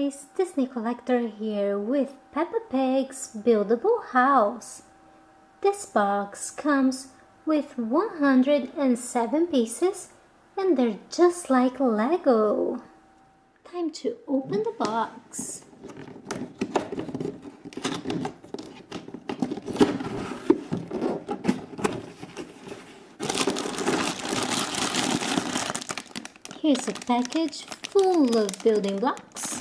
guys, Disney Collector here with Peppa Pig's buildable house. This box comes with 107 pieces and they're just like Lego. Time to open the box. Here's a package full of building blocks,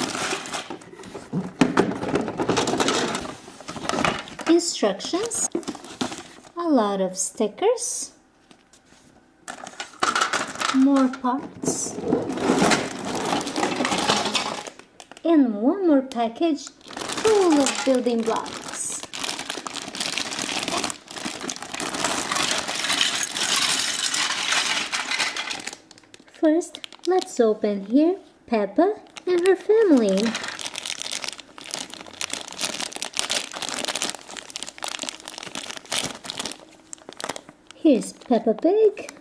instructions, a lot of stickers, more parts, and one more package full of building blocks. First, let's open here Peppa and her family. Here's Peppa Pig.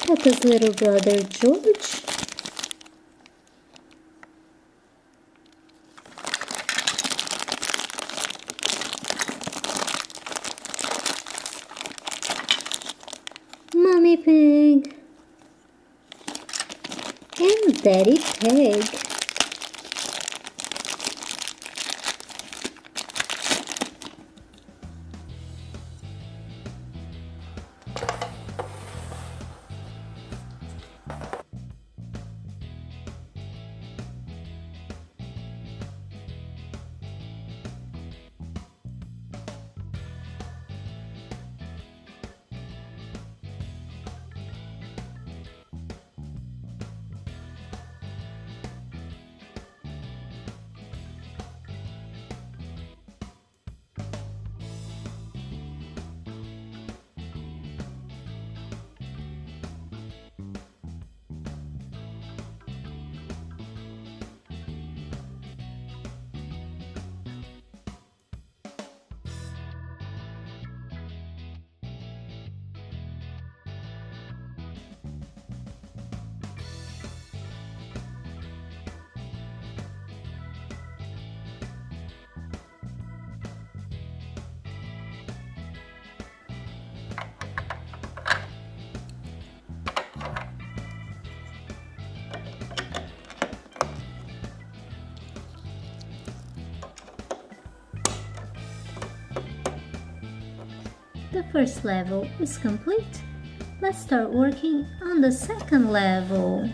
Peppa's little brother George. Mommy Pig and Daddy Pig. The first level is complete. Let's start working on the second level.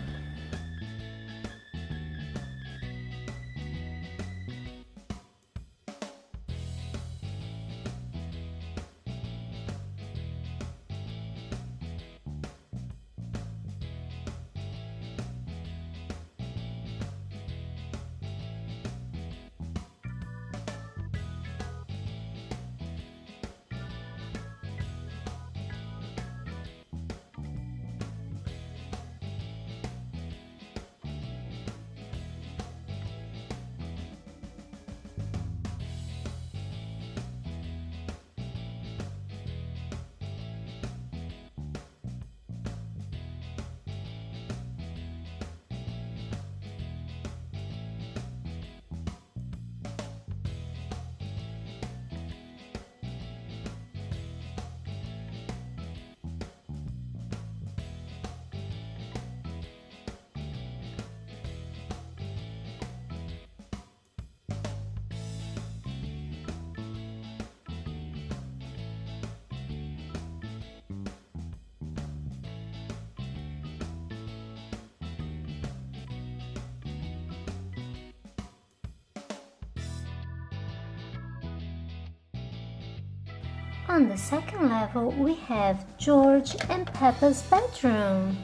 On the second level, we have George and Peppa's bedroom.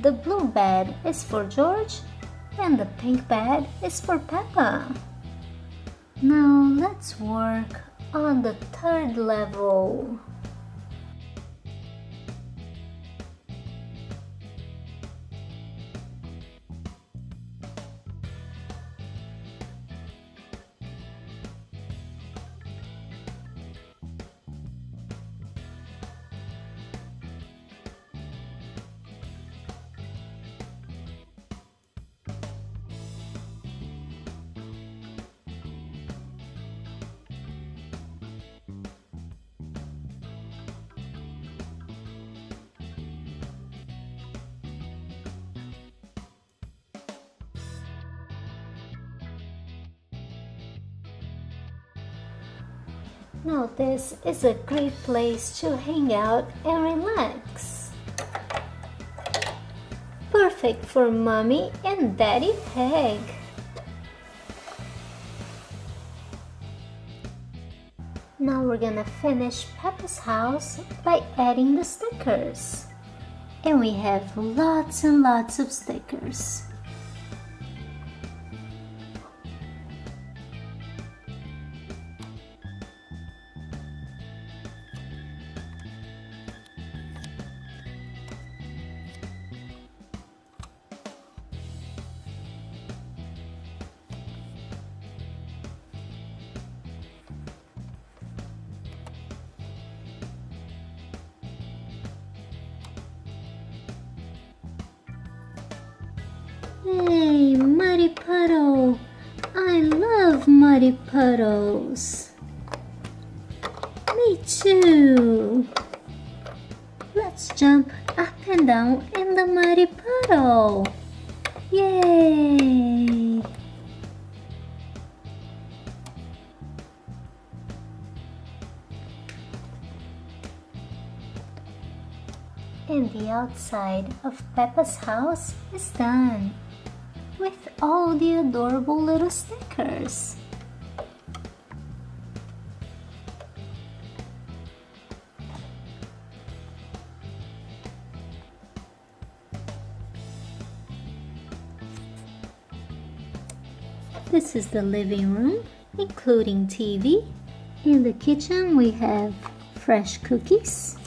The blue bed is for George and the pink bed is for Peppa. Now let's work on the third level. Now this is a great place to hang out and relax. Perfect for Mommy and Daddy Pig. Now we're gonna finish Peppa's house by adding the stickers. And we have lots and lots of stickers. Hey, muddy puddle! I love muddy puddles. Me too. Let's jump up and down in the muddy puddle. Yay! And the outside of Peppa's house is done, with all the adorable little stickers. This is the living room, including TV. In the kitchen we have fresh cookies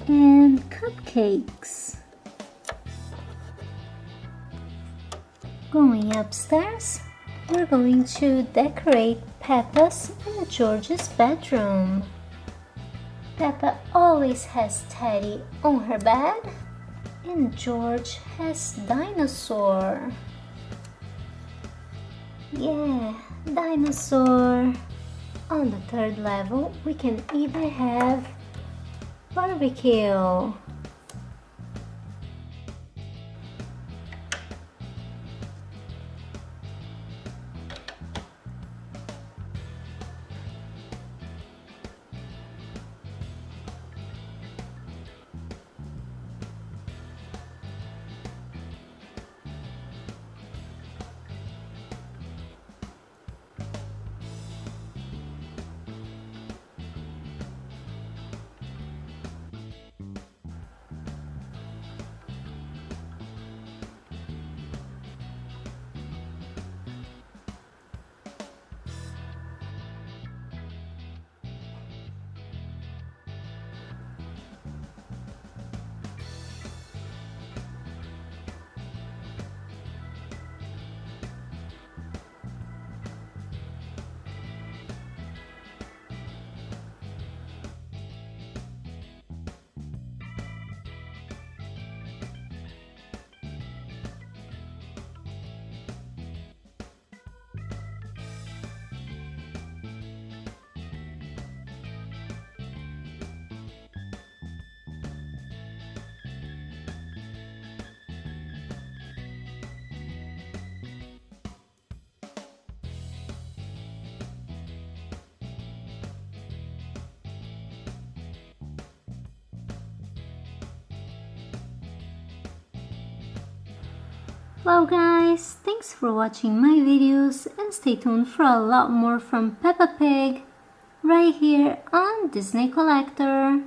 and cupcakes. Going upstairs, we're going to decorate Peppa's and George's bedroom. Peppa always has Teddy on her bed, and George has Dinosaur. Yeah, Dinosaur. On the third level, we can even have barbecue. Well guys, thanks for watching my videos and stay tuned for a lot more from Peppa Pig right here on Disney Collector.